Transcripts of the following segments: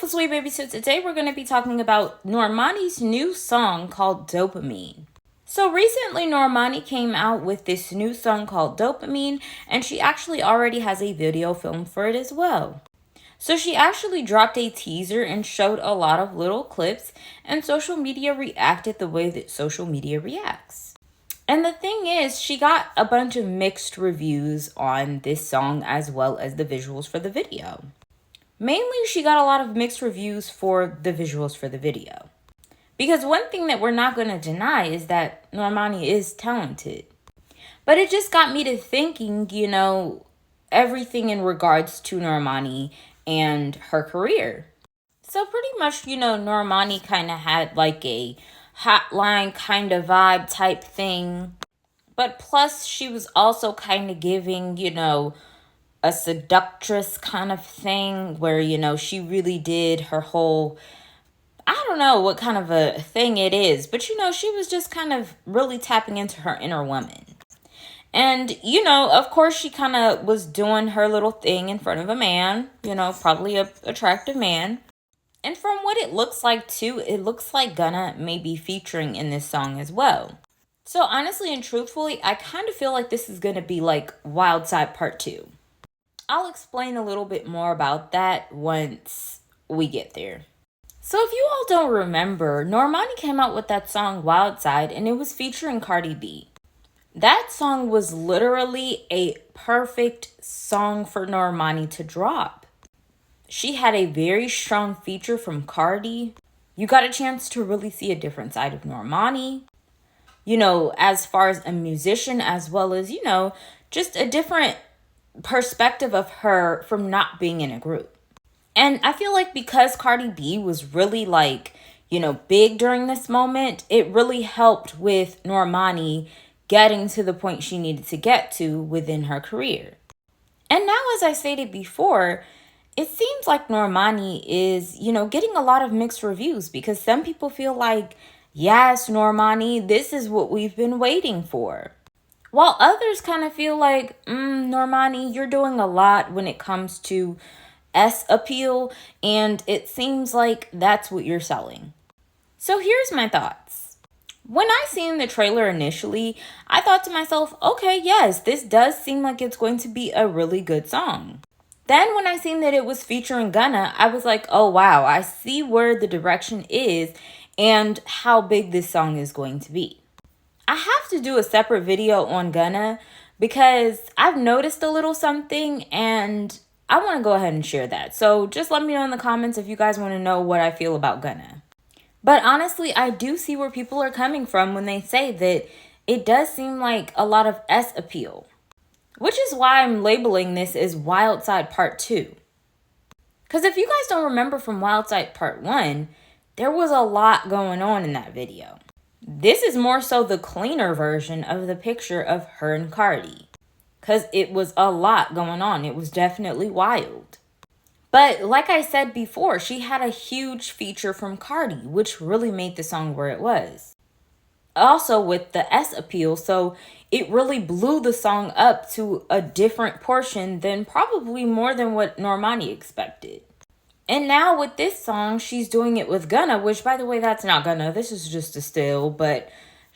beautiful sweet baby. So today we're going to be talking about Normani's new song called Dopamine. So recently Normani came out with this new song called Dopamine, and she actually already has a video filmed for it as well. So she actually dropped a teaser and showed a lot of little clips, and social media reacted the way that social media reacts. And the thing is, she got a bunch of mixed reviews on this song as well as the visuals for the video. Mainly, she got a lot of mixed reviews for the visuals for the video. Because one thing that we're not going to deny is that Normani is talented. But it just got me to thinking, everything in regards to Normani and her career. So pretty much, Normani kind of had like a hotline kind of vibe type thing. But plus, she was also kind of giving, a seductress kind of thing where, she really did her whole, I don't know what kind of a thing it is, but, she was just kind of really tapping into her inner woman. And, of course, she kind of was doing her little thing in front of a man, probably a attractive man. And from what it looks like, too, it looks like Gunna may be featuring in this song as well. So, honestly and truthfully, I kind of feel like this is going to be like Wildside Part 2. I'll explain a little bit more about that once we get there. So if you all don't remember, Normani came out with that song Wildside, and it was featuring Cardi B. That song was literally a perfect song for Normani to drop. She had a very strong feature from Cardi. You got a chance to really see a different side of Normani, as far as a musician, as well as, just a different perspective of her from not being in a group. And I feel like because Cardi B was really big during this moment, it really helped with Normani getting to the point she needed to get to within her career. And now, as I stated before, it seems like Normani is, getting a lot of mixed reviews because some people feel like, yes, Normani, this is what we've been waiting for. While others kind of feel like, Normani, you're doing a lot when it comes to S appeal, and it seems like that's what you're selling. So here's my thoughts. When I seen the trailer initially, I thought to myself, okay, yes, this does seem like it's going to be a really good song. Then when I seen that it was featuring Gunna, I was like, oh wow, I see where the direction is and how big this song is going to be. I have to do a separate video on Gunna because I've noticed a little something and I want to go ahead and share that. So just let me know in the comments if you guys want to know what I feel about Gunna. But honestly, I do see where people are coming from when they say that it does seem like a lot of S appeal, which is why I'm labeling this as Wildside Part 2. Because if you guys don't remember from Wildside Part 1, there was a lot going on in that video. This is more so the cleaner version of the picture of her and Cardi. Because it was a lot going on. It was definitely wild. But like I said before, she had a huge feature from Cardi, which really made the song where it was. Also with the S appeal, so it really blew the song up to a different portion than probably more than what Normani expected. And now with this song, she's doing it with Gunna, which, by the way, that's not Gunna. This is just a still. But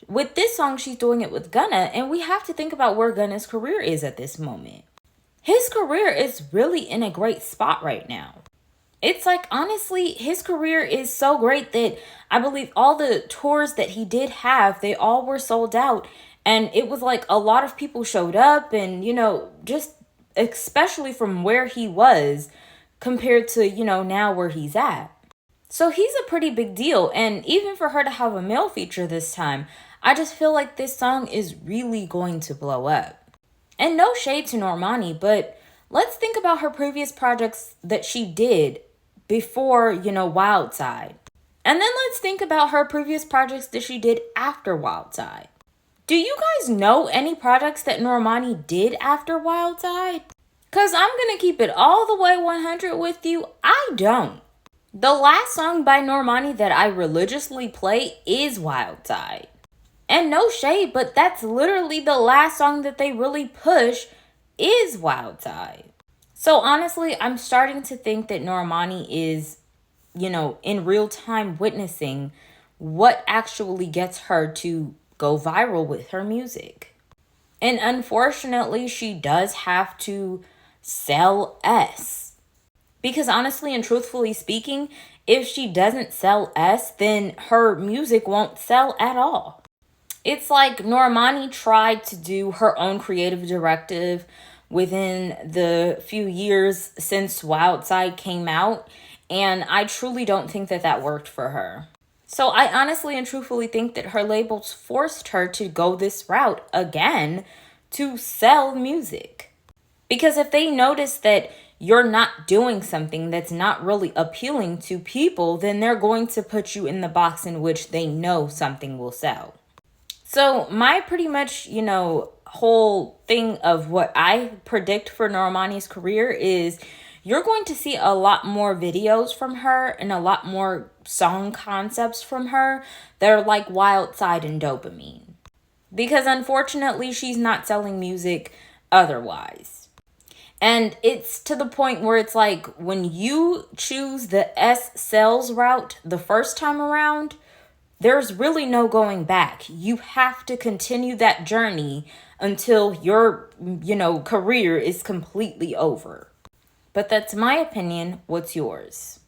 with this song, she's doing it with Gunna. And we have to think about where Gunna's career is at this moment. His career is really in a great spot right now. It's like, honestly, his career is so great that I believe all the tours that he did have, they all were sold out. And it was like a lot of people showed up and, just especially from where he was compared to, now where he's at. So he's a pretty big deal. And even for her to have a male feature this time, I just feel like this song is really going to blow up. And no shade to Normani, but let's think about her previous projects that she did before, Wildside. And then let's think about her previous projects that she did after Wildside. Do you guys know any projects that Normani did after Wildside? Because I'm going to keep it all the way 100 with you. I don't. The last song by Normani that I religiously play is Wildside. And no shade, but that's literally the last song that they really push is Wildside. So honestly, I'm starting to think that Normani is in real time witnessing what actually gets her to go viral with her music. And unfortunately, she does have to sell S. Because honestly and truthfully speaking, if she doesn't sell S, then her music won't sell at all. It's like Normani tried to do her own creative directive within the few years since Wildside came out, and I truly don't think that that worked for her. So I honestly and truthfully think that her labels forced her to go this route again to sell music. Because if they notice that you're not doing something that's not really appealing to people, then they're going to put you in the box in which they know something will sell. So my pretty much, whole thing of what I predict for Normani's career is you're going to see a lot more videos from her and a lot more song concepts from her that are like Wildside and Dopamine. Because unfortunately, she's not selling music otherwise. And it's to the point where it's like when you choose the S sales route the first time around, there's really no going back. You have to continue that journey until your, career is completely over. But that's my opinion. What's yours?